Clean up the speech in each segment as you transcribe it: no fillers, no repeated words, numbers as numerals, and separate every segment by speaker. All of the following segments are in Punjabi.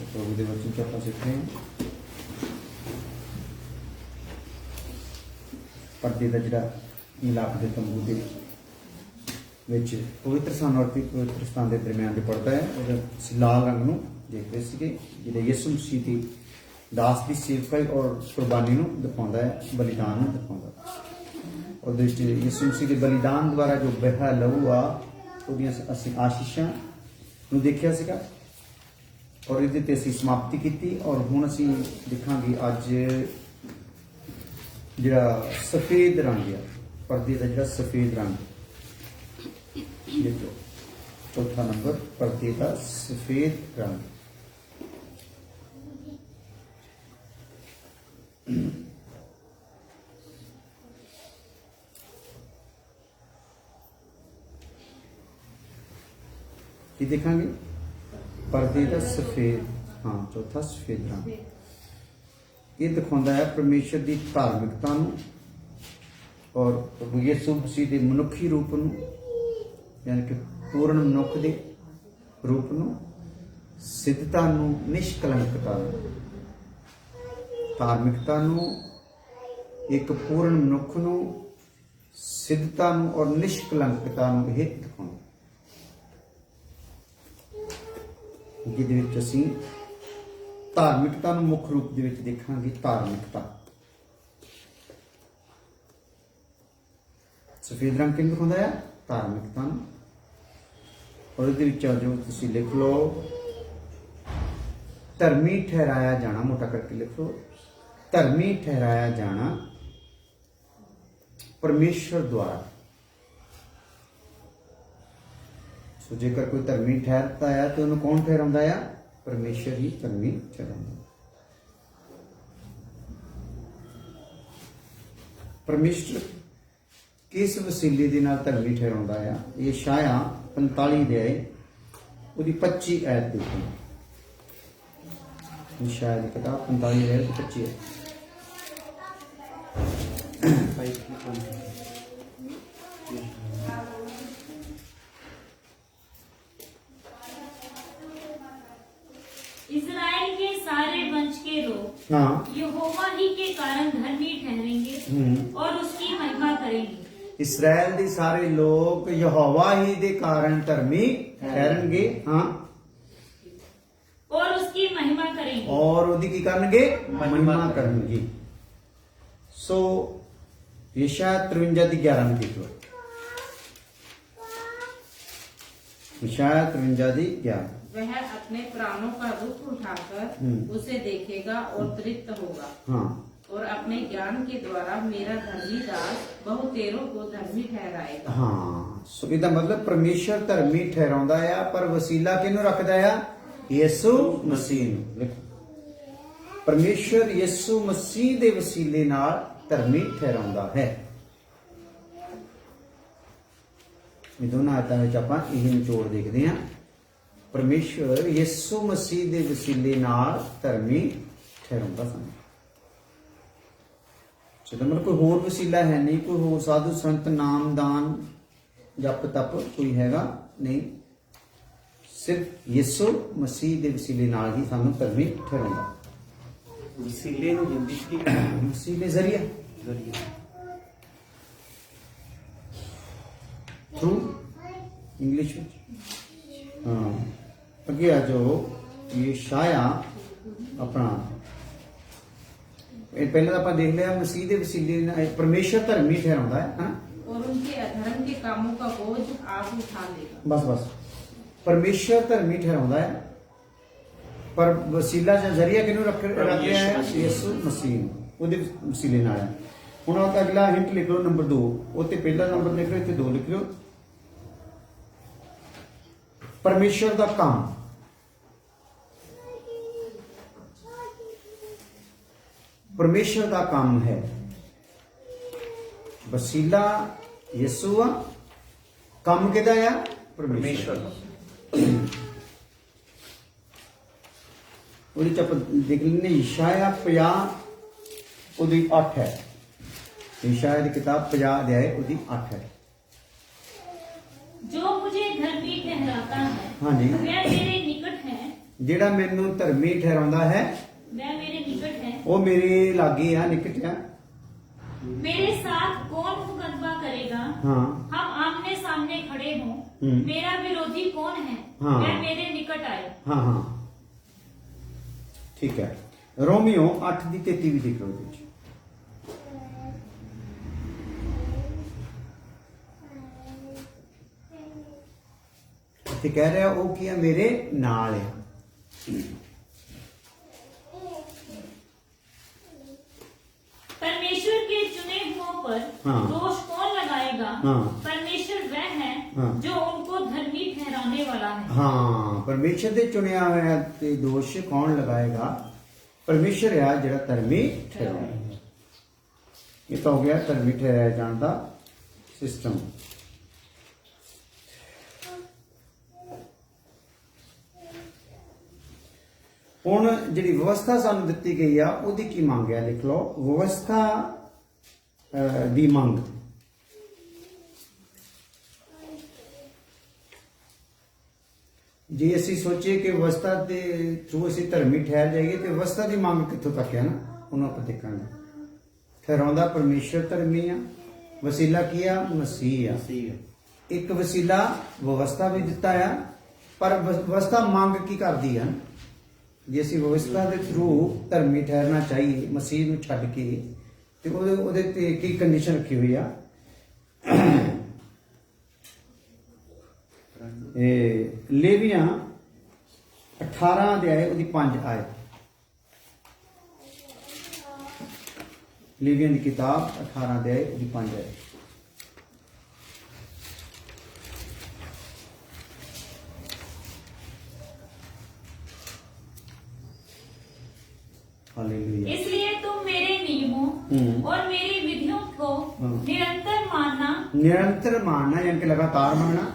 Speaker 1: प्रभु के वचन से ਆਪਾਂ ਸਿੱਖਦੇ ਹਾਂ ਪਰਦੇ ਦਾ ਜਿਹੜਾ ਮਿਲਾਪ ਦੇ ਤੰਬੂ ਦੇ ਵਿੱਚ ਪਵਿੱਤਰ ਸਥਾਨ ਔਰ ਪਵਿੱਤਰ ਸਥਾਨ ਦੇ ਦਰਮਿਆਨ ਦੇ ਪਰਦਾ ਹੈ ਉਹਦੇ ਲਾਲ ਰੰਗ ਨੂੰ ਦੇਖਦੇ ਸੀਗੇ ਜਿਹੜੇ ਯਿਸੂ ਮਸੀਹ ਦੀ ਦਾਸ ਦੀ ਸੇਵਕਾਈ ਔਰ ਕੁਰਬਾਨੀ ਨੂੰ ਦਿਖਾਉਂਦਾ ਹੈ ਬਲੀਦਾਨ ਨੂੰ ਦਿਖਾਉਂਦਾ ਉਹਦੇ ਵਿੱਚ ਯਿਸੂ ਮਸੀਹ ਦੇ ਬਲੀਦਾਨ ਦੁਆਰਾ ਜੋ ਬਹਿ ਲਹੂ ਆ ਉਹਦੀਆਂ ਅਸੀਂ ਆਸ਼ੀਸ਼ਾਂ ਨੂੰ ਦੇਖਿਆ ਸੀਗਾ और ये असी समाप्ति की और हुण असी दिखांगे अज जिहड़ा सफेद रंग है परदे का जिहड़ा सफेद रंग देखो चौथा नंबर परदे का सफेद रंग की देखांगे परदे का सफेद हाँ चौथा सफेद रंग ये दिखाता है परमेश्वर की धार्मिकता और प्रभु यीशु मसीह के मनुखी रूप यानी कि पूर्ण मनुख के रूप सिद्धता निष्कलंकता धार्मिकता एक पूर्ण मनुख सिद्धता और निष्कलंकता यह दिखाता जिहदे विच असीं धार्मिकता मुख्य रूप दे विच देखांगे धार्मिकता सफेद रंग किहनूं दिखाउंदा है धार्मिकता और इहदे विच जो तुसीं लिख लो धर्मी ठहराया जाना मोटा करके लिख लो धर्मी ठहराया जाना परमेश्वर द्वारा तो जेकर कोई धर्मी ठहरता है तो उन्हें कौन ठहराता है परमेश्वर ही धर्मी ठहराता परमेश्वर किस वसीले दे नाल धर्मी ठहराता है ये शाया 45 दे 25 आयत देखो शाया की किताब 45 आयत 25
Speaker 2: इस्राएल के सारे वंश के लोग
Speaker 1: हाँ
Speaker 2: यहोवा ही के कारण धर्मी ठहरेंगे और उसकी महिमा करेंगे
Speaker 1: इस्राएल दे सारे लोग यहोवा ही दे कारण धर्मी ठहरेंगे हाँ
Speaker 2: और उसकी महिमा करेंगे
Speaker 1: और उदी की करनगे महिमा करनगे सो यशाया 53 दी 11 में देखो यशाया 53 दी 11
Speaker 3: वह अपने प्राणों का दुख उठाकर उसे देखेगा और तृप्त होगा
Speaker 1: हाँ
Speaker 3: और अपने ज्ञान के द्वारा मेरा धर्मी दास बहुतेरों को धर्मी ठहराएगा
Speaker 1: हाँ सो इहदा मतलब परमेश्वर धर्मी ठहराउंदा है पर वसीला किहनूं रखदा है यीशु मसीह नूं देखो परमेश्वर यीशु मसीह दे वसीले नाल धर्मी ठहराउंदा है ये दोनों आयतां विच आपां इह निचोड़ देखदे हां परमेश्वर यीशु मसीह के वसीले नाल धर्मी ठहराउंदा सानूं चलो मतलब कोई होर वसीला है नहीं कोई होर साधु संत नाम दान जप तप कोई हैगा नहीं सिर्फ यीशु मसीह के वसीले नाल ही सानूं धर्मी ठहराउंदा
Speaker 4: वसीले नूं हिंदी च
Speaker 1: वसीले जरिया थ्रू इंग्लिश में हाँ अगे आ जाओ ये शाया अपना पहले तो आप देख लिया मसीह के वसीले परमेश्वर धर्मी ठहराउंदा है हाँ?
Speaker 3: और उनके अधर्म के कामों का बोझ आप उठा लेगा
Speaker 1: बस बस परमेश्वर धर्मी ठहराउंदा है पर वसीला या जरिया किहनूं रख रहा है यीशु मसीह ਉਹਦੇ वसीले नाल है हुण आप अगला हिंट लिख लो नंबर 2 उत्ते पहला नंबर लिख लो इत्थे 2 लिख लो परमेश्वर का काम परमेश्वर का काम है वसीला यीशु आ काम किहदा आ परमेश्वर ਉਹਦੇ ਚ ਆਪਾਂ देख लेने यशाया 50 ਉਹਦੀ 8 है यशाया की किताब 50 अध्याय ਉਹਦੀ 8 है
Speaker 2: जो मुझे धर्मी ठहराता है
Speaker 1: हाँ जी।
Speaker 2: वह मेरे निकट है
Speaker 1: ਜਿਹੜਾ ਮੈਨੂੰ ਧਰਮੀ ਠਹਿਰਾਉਂਦਾ ਹੈ
Speaker 2: वह मेरे निकट है।
Speaker 1: ਉਹ ਮੇਰੇ ਲਾਗੇ ਆ, ਨਿਕਟ ਆ।
Speaker 2: मेरे साथ कौन मुकदमा करेगा?
Speaker 1: ਹਾਂ
Speaker 2: हम आमने सामने खड़े हों,
Speaker 1: हम्म।
Speaker 2: मेरा विरोधी कौन है?
Speaker 1: हाँ।
Speaker 2: वह मेरे निकट आए।
Speaker 1: ਹਾਂ ਹਾਂ ਠੀਕ ਹੈ। ਰੋਮੀਓ 8 ਦੀ 33 ਵੀ ਦੇਖ ਲਓ ਇਹਦੇ ਵਿੱਚ। ਤੇ ਕਹਿ ਰਿਹਾ ਉਹ ਕੀ ਹੈ, ਮੇਰੇ ਨਾਲ ਹੈ।
Speaker 2: परमेश्वर के चुने हुओं पर
Speaker 1: हाँ।
Speaker 2: दोष कौन लगाएगा?
Speaker 1: हाँ।
Speaker 2: परमेश्वर वह है
Speaker 1: हाँ।
Speaker 2: जो उनको धर्मी ठहराने वाला है।
Speaker 1: ਹਾਂ ਪਰਮੇਸ਼ਰ ਦੇ ਚੁਣਿਆ ਹੋਇਆ ਤੇ ਦੋਸ਼ ਕੌਣ ਲਗਾਏਗਾ? ਪਰਮੇਸ਼ਰ ਆ ਜਿਹੜਾ ਧਰਮੀ ਠਹਿਰਾਉਂਦਾ। ਇਹ ਤਾਂ ਹੋ ਗਿਆ ਧਰਮੀ ਠਹਿਰਾਇਆ ਜਾਣ ਦਾ ਸਿਸਟਮ। ਹੁਣ ਜਿਹੜੀ ਵਿਵਸਥਾ ਸਾਨੂੰ ਦਿੱਤੀ ਗਈ ਆ ਉਹਦੀ ਕੀ ਮੰਗ ਹੈ? ਲਿਖ ਲਓ ਵਿਵਸਥਾ ਦੀ ਮੰਗ। ਜੇ ਅਸੀਂ ਸੋਚੀਏ ਕਿ ਵਿਵਸਥਾ ਦੇ ਥਰੂ ਅਸੀਂ ਧਰਮੀ ਠਹਿਰ ਜਾਈਏ ਤੇ ਵਿਵਸਥਾ ਦੀ ਮੰਗ ਕਿੱਥੋਂ ਤੱਕ ਹੈ ਨਾ, ਉਹਨੂੰ ਆਪਾਂ ਦੇਖਾਂਗੇ। ਠਹਿਰਾਉਂਦਾ ਪਰਮੇਸ਼ਰ ਧਰਮੀ ਆ, ਵਸੀਲਾ ਕੀ ਆ? ਮਸੀਹ ਆ। ਇੱਕ ਵਸੀਲਾ ਵਿਵਸਥਾ ਵੀ ਦਿੱਤਾ ਆ, ਪਰ ਵਿਵਸਥਾ ਮੰਗ ਕੀ ਕਰਦੀ ਆ? ਜੇ ਅਸੀਂ ਵਿਵਸਥਾ ਦੇ ਥਰੂ ਧਰਮੀ ਠਹਿਰਨਾ ਚਾਹੀਏ ਮਸੀਹ ਨੂੰ ਛੱਡ ਕੇ, ਤੇ ਉਹਦੇ ਤੇ ਕੀ ਕੰਡੀਸ਼ਨ ਰੱਖੀ ਹੋਈ ਆ? ਇਹ ਲੇਵੀਆਂ 18 ਅਧਿਆਏ ਉਹਦੀ 5 ਆਇਤ। ਲੇਵੀਆਂ ਦੀ ਕਿਤਾਬ 18 ਅਧਿਆਏ ਉਹਦੀ 5 ਆਇਤ। हालेलुया।
Speaker 2: इसलिए तुम मेरे नियमों और मेरी विधियों को निरंतर मानना।
Speaker 1: निरंतर मानना यानी कि लगातार मानना।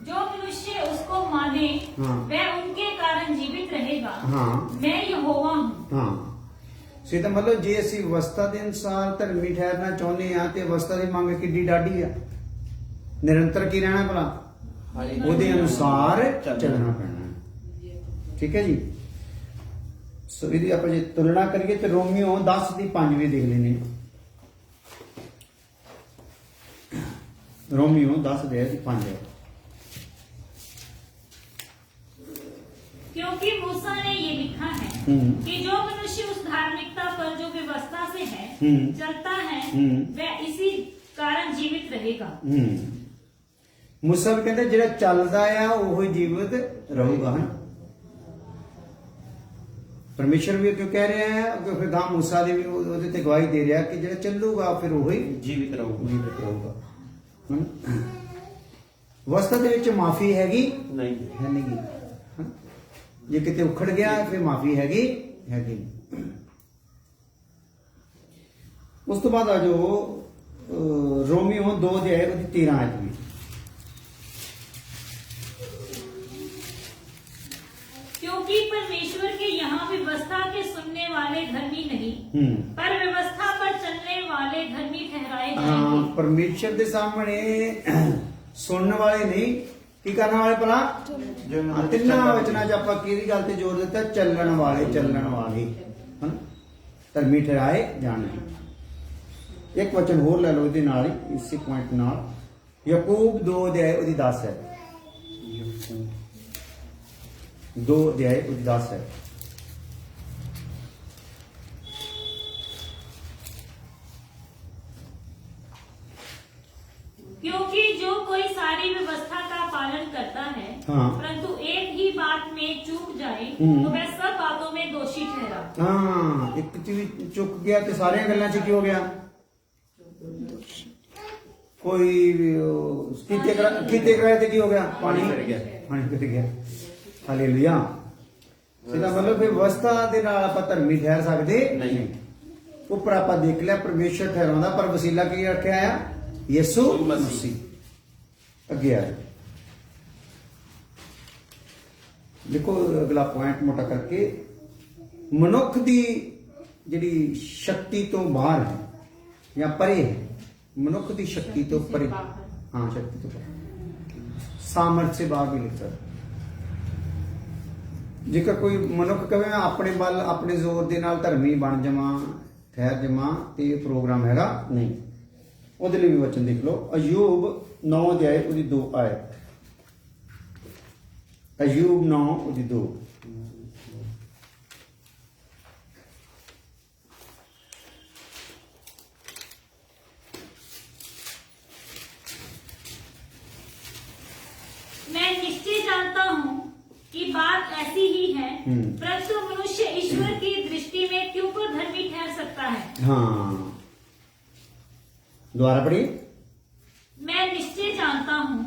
Speaker 2: जो मनुष्य उसको माने
Speaker 1: हाँ।
Speaker 2: वह उनके कारण जीवित रहेगा।
Speaker 1: हाँ।
Speaker 2: मैं यहोवा हूँ।
Speaker 1: ਹਾਂ ਸੋ ਇਹਦਾ ਮਤਲਬ ਜੇ ਅਸੀਂ ਅਵਸਥਾ ਦੇ ਅਨੁਸਾਰ ਧਰਮੀ ਠਹਿਰਨਾ ਚਾਹੁੰਦੇ ਆ ਤੇ ਅਵਸਥਾ ਦੀ ਮੰਗ ਕਿੱਡੀ ਡਾਢੀ ਆ। ਨਿਰੰਤਰ ਕੀ ਰਹਿਣਾ ਭਲਾ? ਉਹਦੇ ਅਨੁਸਾਰ ਚੱਲਣਾ ਪੈਣਾ। ਠੀਕ ਹੈ ਜੀ। ਸੋ ਇਹਦੀ ਆਪਾਂ ਜੇ ਤੁਲਨਾ ਕਰੀਏ ਤੇ ਰੋਮੀਓ 10 ਦੀ 5 ਵੀ ਦੇਖ ਲੈਨੇ। रोमियो 10 अध्याय 5 है।
Speaker 2: क्योंकि मूसा ने ये लिखा है कि जो मनुष्य उस धार्मिकता पर जो व्यवस्था से है चलता है वह इसी कारण जीवित रहेगा।
Speaker 1: मूसा भी कहते जेड़ा चलदा है वो जीवित रहूगा। परमेश्वर भी क्यों कह रहे हैं कि फिर गांव मूसा ने भी ਉਹਦੇ ਤੇ ਗਵਾਹੀ ਦੇ ਰਿਹਾ ਕਿ ਜਿਹੜਾ ਚੱਲੂਗਾ ਫਿਰ ਉਹ ਹੀ
Speaker 4: ਜੀਵਿਤ ਰਹੂਗਾ।
Speaker 1: ਅਵਸਥਾ ਦੇ ਵਿੱਚ ਮਾਫੀ ਹੈਗੀ
Speaker 4: ਨਹੀਂ
Speaker 1: ਹੈ ਨਹੀਂ। ਜੇ ਕਿਤੇ ਉਖੜ ਗਿਆ ਫਿਰ ਮਾਫੀ ਹੈਗੀ ਉਸ ਤੋਂ ਬਾਅਦ ਆ ਜੋ ਰੋਮੀਓ 2 ਅਧਿਆਇ ਉਹਦੀ 13 ਆਇਤ ਵੀ।
Speaker 2: क्योंकि परमेश्वर के यहाँ व्यवस्था के सुनने वाले धर्मी नहीं पर व्यवस्था पर चलने वाले धर्मी ठहराए जाएंगे।
Speaker 1: परमेश्वर के सामने सुनने वाले नहीं की करने वाले भला तिना वचना च आपां किहड़ी गल ते जोर दिता चलण वाले धर्मी ठहराए जाणगे। एक वचन होर ले लो इहदे नाल ही इसी पॉइंट नाल याकूब 2 अध्याय उहदी 10 है। 2 अध्याय उहदी 10 है।
Speaker 2: क्योंकि जो कोई सारी व्यवस्था का पालन करता है परंतु एक ही बात में चूक जाए तो वह सब बातों में दोषी ठहरा।
Speaker 1: हाँ एक चीज चुक गया तो सारे गल्लां च की हो गया। कोई कीते कराए तो की हो गया पानी फिर गया। हालेलुया। ਇਹਦਾ ਮਤਲਬ ਫਿਰ ਵਿਵਸਥਾ ਦੇ ਨਾਲ ਆਪਾਂ ਧਰਮੀ ਠਹਿਰ ਸਕਦੇ ਨਹੀਂ। ਉੱਪਰ ਆਪਾਂ ਦੇਖ ਲਿਆ ਪਰਮੇਸ਼ਰ ਠਹਿਰਾਉਂਦਾ ਪਰ ਵਸੀਲਾ ਕੀ ਰੱਖਿਆ ਆ ਯਿਸੂ ਮਸੀਹ। ਅੱਗੇ ਆ ਦੇਖੋ ਅਗਲਾ ਪੁਆਇੰਟ ਮੋਟਾ ਕਰਕੇ ਮਨੁੱਖ ਦੀ ਜਿਹੜੀ ਸ਼ਕਤੀ ਤੋਂ ਬਾਹਰ ਹੈ ਜਾਂ ਪਰੇ ਹੈ। ਮਨੁੱਖ ਦੀ ਸ਼ਕਤੀ ਤੋਂ ਪਰੇ ਹਾਂ शक्ति तो सामर्थ्य से बाहर भी लिख सकते ਜੇਕਰ ਕੋਈ ਮਨੁੱਖ ਕਹੇ ਮੈਂ ਆਪਣੇ ਬਲ ਆਪਣੇ ਜ਼ੋਰ ਦੇ ਨਾਲ ਧਰਮੀ ਬਣ ਜਾਵਾਂ ਠਹਿਰ ਜਾਵਾਂ ਤੇ ਇਹ ਪ੍ਰੋਗਰਾਮ ਹੈਗਾ ਨਹੀਂ। ਉਹਦੇ ਲਈ ਵੀ ਵਚਨ ਦੇਖ ਲਓ, ਅਯੂਬ 9 ਅਧਿਆਇ ਉਹਦੀ 2 ਆਇਤ। ਅਯੂਬ 9 ਉਹਦੀ 2।
Speaker 2: मैं निश्चय जानता हूँ कि बात ऐसी ही है, परंतु मनुष्य ईश्वर की दृष्टि में क्यों कर धर्मी ठहर सकता है।
Speaker 1: हाँ, दोबारा पढ़िए।
Speaker 2: मैं निश्चय जानता हूँ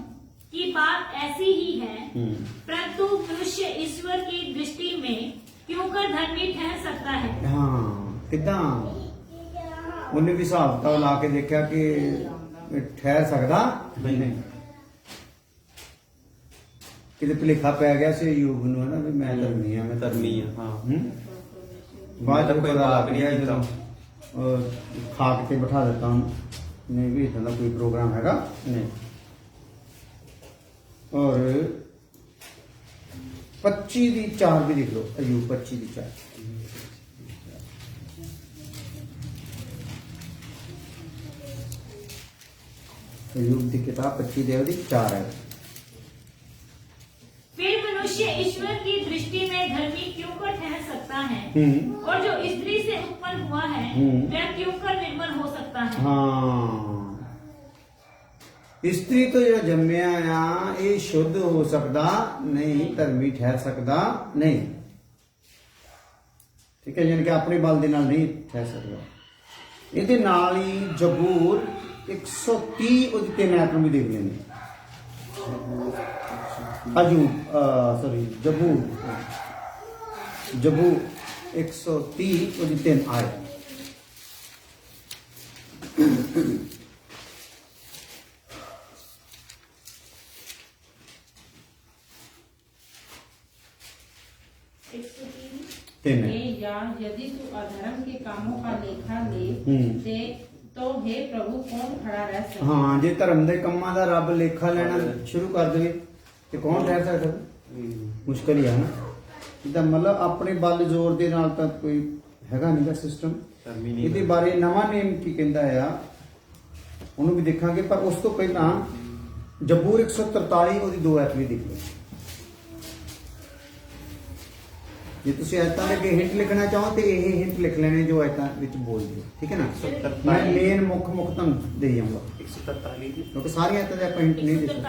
Speaker 2: कि बात ऐसी ही है, परंतु मनुष्य ईश्वर की दृष्टि में क्यों कर धर्मी ठहर सकता है।
Speaker 1: हाँ, कितना ਉਹਨੇ ਵੀ ਹਿਸਾਬ ਤਾਂ ਲਾ ਕੇ ਦੇਖਿਆ ਕਿ ਇਹ ਠਹਿਰ ਸਕਦਾ ਨਹੀਂ। ਕਿਤੇ ਭੁਲੇਖਾ ਪੈ ਗਿਆ ਸੀ ਅਯੂਬ ਨੂੰ ਹਨਾ ਵੀ ਮੈਂ ਧਰਮੀ ਆ, ਮੈਂ
Speaker 4: ਧਰਮੀ ਆ, ਹਾਂ।
Speaker 1: ਬਾਅਦ
Speaker 4: ਕੋਈ
Speaker 1: ਕੋਈ
Speaker 4: ਵਾਕ ਨਹੀਂ
Speaker 1: ਨਹੀਂ ਜਦੋਂ ਖਾਕ ਤੇ ਬਿਠਾ ਦਿੱਤਾ ਉਹਨੂੰ, ਨਹੀਂ ਵੀ ਇਦਾਂ ਦਾ ਕੋਈ ਪ੍ਰੋਗਰਾਮ ਹੈਗਾ ਨਹੀਂ। ਔਰ 25 ਦੀ 4 ਵੀ ਦੇਖ ਲਓ, ਅਯੂਬ 25 ਦੀ 4। अयूब की किताब 25 देव 4 है।
Speaker 2: फिर मनुष्य ईश्वर की दृष्टि में धर्मी क्यों कर ठहर सकता है, और जो स्त्री से उत्पन्न हुआ है वह क्यों कर निर्मल हो सकता है।
Speaker 1: हाँ, स्त्री तो जो जम्मिया आ ये शुद्ध हो सकता नहीं, धर्मी ठहर सकता नहीं। ठीक है, यानी कि अपने बल दे नाल नहीं ठहर सकता। ਇਹਦੇ ਨਾਲ ਹੀ ਜ਼ਬੂਰ 130 ਉਹਦੀ 3 ਆਇਤ ਨੂੰ ਵੀ ਦੇਖ ਲੈਂਦੇ। जबूर 130 ਉਹਦੀ 3 ਆਇਤ।
Speaker 3: या यदि तू अधर्म के कामों का लेखा ले ते तो हे प्रभु कौन खड़ा रह सकता।
Speaker 1: हाँ, जे धर्म के कामों का रब लेखा लेना शुरू कर दे तो कौन ठहर सकता। मुश्किल ही है ना। ਇਹਦਾ मतलब अपने बल जोर ਦੇ ਨਾਲ ਤਾਂ ਕੋਈ ਹੈਗਾ ਨਹੀਂਗਾ ਸਿਸਟਮ। ਇਹਦੇ ਬਾਰੇ ਨਵਾਂ ਨੇਮ ਕੀ ਕਹਿੰਦਾ ਆ ਉਹਨੂੰ ਵੀ ਦੇਖਾਂਗੇ, ਪਰ ਉਸ ਤੋਂ ਪਹਿਲਾਂ ਜਬੂਰ 143 ਉਹਦੀ 2 ਆਇਤ ਵੀ ਦੇਖ ਲਓ। ਜੇ ਤੁਸੀਂ ਆਇਤਾਂ ਦੇ ਅੱਗੇ ਹਿੰਟ ਲਿਖਣਾ ਚਾਹੋ ਤੇ ਇਹ ਹਿੰਟ ਲਿਖ ਲੈਣੇ ਜੋ ਆਇਤਾਂ ਵਿੱਚ ਬੋਲਦੇ, ਠੀਕ ਹੈ ਨਾ। ਮੈਂ ਮੇਨ ਮੁੱਖ ਤੁਹਾਨੂੰ ਦੇ ਜਾਊਂਗਾ
Speaker 4: 143
Speaker 1: ਕਿਉਂਕਿ ਸਾਰੀਆਂ ਆਇਤਾਂ ਦੇ ਆਪਾਂ ਹਿੰਟ ਨਹੀਂ ਦੇ ਸਕਦੇ।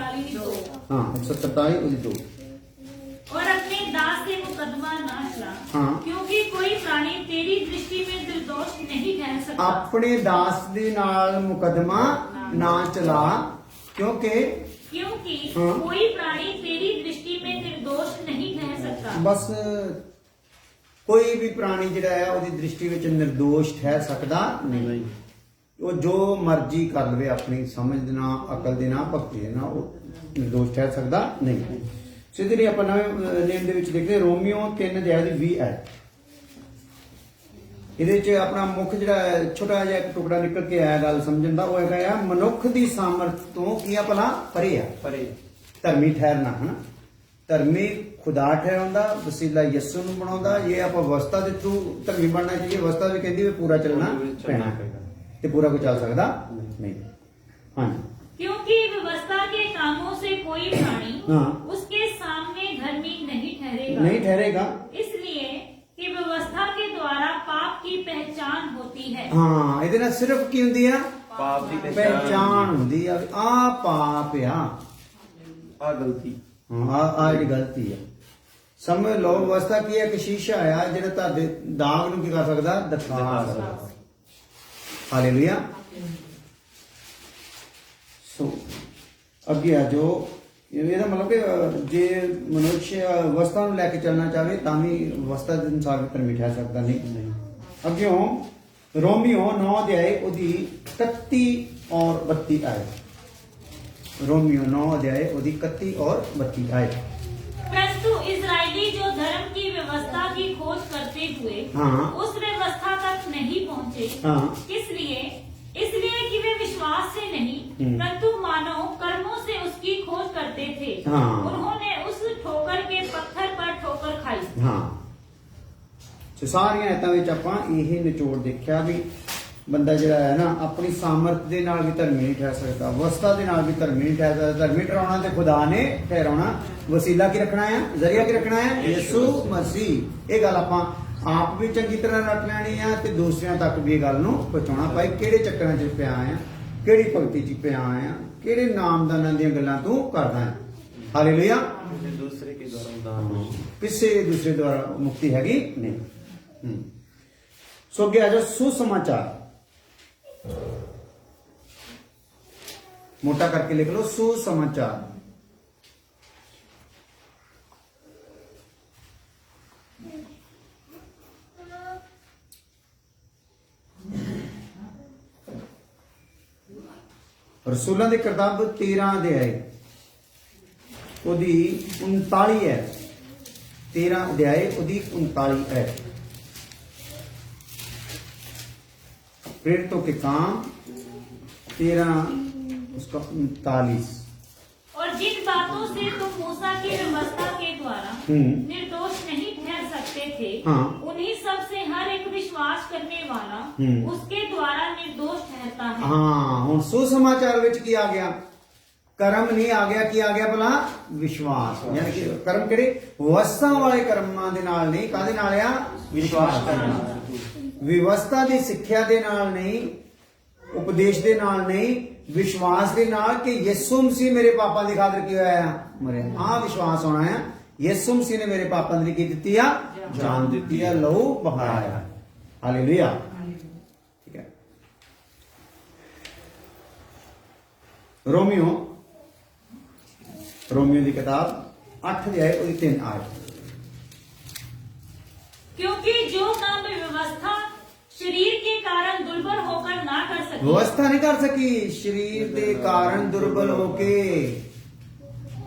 Speaker 1: हाँ 143 ਉਹਦੀ 2।
Speaker 2: और अपने दास से मुकदमा ना चला,
Speaker 1: हाँ।
Speaker 2: क्योंकि कोई प्राणी तेरी दृष्टि में निर्दोष नहीं ठहर सकता।
Speaker 1: ਆਪਣੇ ਦਾਸ ਦੇ ਨਾਲ ਮੁਕਦਮਾ ਨਾ ਚਲਾ क्योंकि हाँ।
Speaker 2: कोई प्राणी तेरी दृष्टि में निर्दोष नहीं ठहर सकता।
Speaker 1: बस कोई भी प्राणी ਜਿਹੜਾ ਹੈ ਉਹਦੀ ਦ੍ਰਿਸ਼ਟੀ ਵਿੱਚ ਨਿਰਦੋਸ਼ ਠਹਿਰ ਸਕਦਾ ਨਹੀਂ। ਉਹ ਜੋ ਮਰਜ਼ੀ ਕਰ ਲਵੇ ਆਪਣੀ ਸਮਝ ਦੇ ਨਾਲ, ਅਕਲ ਦੇ ਨਾਲ, ਭਗਤੀ ਦੇ ਨਾਲ, ਉਹ ਨਿਰਦੋਸ਼ ਠਹਿਰ ਸਕਦਾ ਨਹੀਂ। ਸਿੱਧੇ ਲਈ ਆਪਾਂ ਨਵੇਂ ਨੇਮ ਦੇ ਵਿੱਚ ਦੇਖਦੇ ਰੋਮੀਓ 3 ਅਧਿਆਇ ਦੀ 20 ਹੈ। ਇਹਦੇ 'ਚ ਆਪਣਾ ਮੁੱਖ ਜਿਹੜਾ ਛੋਟਾ ਜਿਹਾ ਇੱਕ ਟੁਕੜਾ ਨਿਕਲ ਕੇ ਆਇਆ ਗੱਲ ਸਮਝਣ ਦਾ, ਉਹ ਹੈਗਾ ਆ ਮਨੁੱਖ ਦੀ ਸਾਮਰਥ ਤੋਂ ਕੀ ਆ ਭਲਾ ਪਰੇ ਆ, ਪਰੇ ਧਰਮੀ ਠਹਿਰਨਾ ਹੈ ਨਾ। ਧਰਮੀ ਖੁਦਾ ਠਹਿਰਾਉਂਦਾ, ਵਸੀਲਾ ਯਿਸੂ ਨੂੰ ਬਣਾਉਂਦਾ। ਇਹ ਆਪਾਂ ਅਵਸਥਾ ਦੇ ਥਰੂ ਧਰਮੀ ਬਣਨਾ ਚਾਹੀਏ। ਅਵਸਥਾ ਵੀ ਕਹਿੰਦੀ ਵੀ ਪੂਰਾ ਚੱਲਣਾ ਪੈਣਾ ਤੇ ਪੂਰਾ ਕੋਈ ਚੱਲ ਸਕਦਾ ਨਹੀਂ। ਹਾਂਜੀ,
Speaker 2: क्योंकि व्यवस्था के कामों से कोई प्राणी
Speaker 1: हाँ।
Speaker 2: उसके सामने धर्मी नहीं ठहरेगा।
Speaker 1: नहीं ठहरेगा,
Speaker 2: इसलिए कि व्यवस्था के द्वारा पाप की पहचान होती है।
Speaker 1: हाँ, ਇਹਦੇ ਨਾਲ ਸਿਰਫ ਕੀ ਹੁੰਦੀ ਆ,
Speaker 4: ਪਾਪ ਦੀ
Speaker 1: ਪਹਿਚਾਣ ਹੁੰਦੀ ਆ। ਆ ਪਾਪ ਆ,
Speaker 4: ਆ ਗਲਤੀ,
Speaker 1: ਆ ਜਿਹੜੀ ਗਲਤੀ ਆ। ਸਮਝ ਲਓ ਅਵਸਥਾ ਕੀ ਹੈ, ਇੱਕ ਸ਼ੀਸ਼ਾ ਆ ਜਿਹੜਾ ਤੁਹਾਡੇ ਦਾਗ ਨੂੰ ਕੀ ਕਰ ਸਕਦਾ, ਦਿਖਾ ਸਕਦਾ। ਹਾਲੇਲੂਇਆ। ਸੋ ਅੱਗੇ ਆ ਜੋ ਇਹਦਾ ਮਤਲਬ ਕਿ ਜੇ ਮਨੁੱਖ ਅਵਸਥਾ ਨੂੰ ਲੈ ਕੇ ਚੱਲਣਾ ਚਾਹੇ ਤਾਂ ਵੀ ਅਵਸਥਾ ਦੇ ਅਨੁਸਾਰ ਵੀ ਧਰਮੀ ਠਹਿਰ ਸਕਦਾ ਨਹੀਂ। ਅੱਗੇ ਰੋਮੀਓ 9 ਅਧਿਆਇ ਉਹਦੀ 31 ਔਰ 32 ਆਏ। रोमियो 9 अध्याय उसकी 31 और 32 आए।
Speaker 2: परंतु इजरायली जो धर्म की व्यवस्था की खोज करते हुए
Speaker 1: हाँ।
Speaker 2: उस व्यवस्था तक नहीं पहुँचे।
Speaker 1: हाँ।
Speaker 2: इसलिए कि वे विश्वास से नहीं परंतु मानव कर्मों से उसकी खोज करते थे।
Speaker 1: हाँ।
Speaker 2: उन्होंने उस ठोकर के पत्थर पर ठोकर खाई।
Speaker 1: ਹਾਂ ਸੋ ਸਾਰੀਆਂ ਆਇਤਾਂ ਵਿੱਚ ਆਪਾਂ ਇਹ ਨਿਚੋੜ ਦੇਖਿਆ ਵੀ ਬੰਦਾ ਜਿਹੜਾ ਹੈ ਨਾ ਆਪਣੀ ਸਾਮਰਥ ਦੇ ਨਾਲ ਵੀ ਧਰਮੀ ਨਹੀਂ ਠਹਿਰ ਸਕਦਾ, ਅਵਸਥਾ ਦੇ ਨਾਲ ਵੀ ਧਰਮੀ ਨਹੀਂ ਠਹਿਰ ਸਕਦਾ। ਧਰਮੀ ਠਹਿਰਾਉਣਾ ਤੇ ਖੁਦਾ ਨੇ ਠਹਿਰਾਉਣਾ। ਵਸੀਲਾ ਕੀ ਰੱਖਣਾ ਹੈ, ਜ਼ਰੀਆ ਕੀ ਰੱਖਣਾ ਹੈ, ਯਿਸੂ ਮਸੀਹ। ਇਹ ਗੱਲ ਆਪਾਂ ਆਪ ਵੀ ਚੰਗੀ ਤਰ੍ਹਾਂ ਰੱਖ ਲੈਣੀ ਆ ਤੇ ਦੂਸਰਿਆਂ ਤੱਕ ਵੀ ਇਹ ਗੱਲ ਨੂੰ ਪਹੁੰਚਾਉਣਾ। ਭਾਈ ਕਿਹੜੇ ਚੱਕਰਾਂ 'ਚ ਪਿਆ ਆ, ਕਿਹੜੀ ਭਗਤੀ 'ਚ ਪਿਆ ਆ, ਕਿਹੜੇ ਨਾਮਦਾਨਾਂ ਦੀਆਂ ਗੱਲਾਂ ਤੂੰ ਕਰਦਾ ਹੈ। ਹਾਲੇਲੂਇਆ।
Speaker 4: दूसरे के द्वारा उदाहरण हो।
Speaker 1: ਕਿਸੇ ਦੂਸਰੇ ਦੁਆਰਾ ਮੁਕਤੀ ਹੈਗੀ ਨਹੀਂ। ਸੋ ਅੱਗੇ ਆ ਜਾਓ ਸੁਸਮਾਚਾਰ। मोटा करके लिख लो सुसमाचार। रसूलां दी किताब 13 अध्याय ओदी 39 है। 13 अध्याय ओदी 39 है। प्रेरितों के काम 13 उसका 39।
Speaker 2: और जिन बातों से तुम मूसा की व्यवस्था के द्वारा निर्दोष नहीं ठहर सकते थे,
Speaker 1: हाँ।
Speaker 2: उन्हीं सब से हर एक विश्वास करने वाला उसके द्वारा निर्दोष ठहरता है।
Speaker 1: हाँ हुण सुसमाचार विच की आ गया, कर्म नहीं आ गया, की आ गया भला विश्वास। यानी कि कर्म किहड़े व्यवस्था वाले कर्मां दे नाल नहीं, काहदे नाल आ, विश्वास करना। व्यवस्था की सिक्ख्या दे नाल नहीं, उपदेश दे नाल नहीं, विश्वास दे नाल कि यीशु मसीह मेरे पापां दी खातर की होया है, मरे। आ विश्वास होना है यीशु मसीह ने मेरे पापां दी की दित्ती आ, जान दित्ती आ, लहू बहाया है। हालेलुया। ठीक है। रोमियो दी किताब 8 अध्याय ओदी 3 आयत।
Speaker 2: क्योंकि जो काम व्यवस्था शरीर के कारण दुर्बल होकर ना कर सकी,
Speaker 1: व्यवस्था नहीं कर सकी शरीर के कारण दुर्बल होके,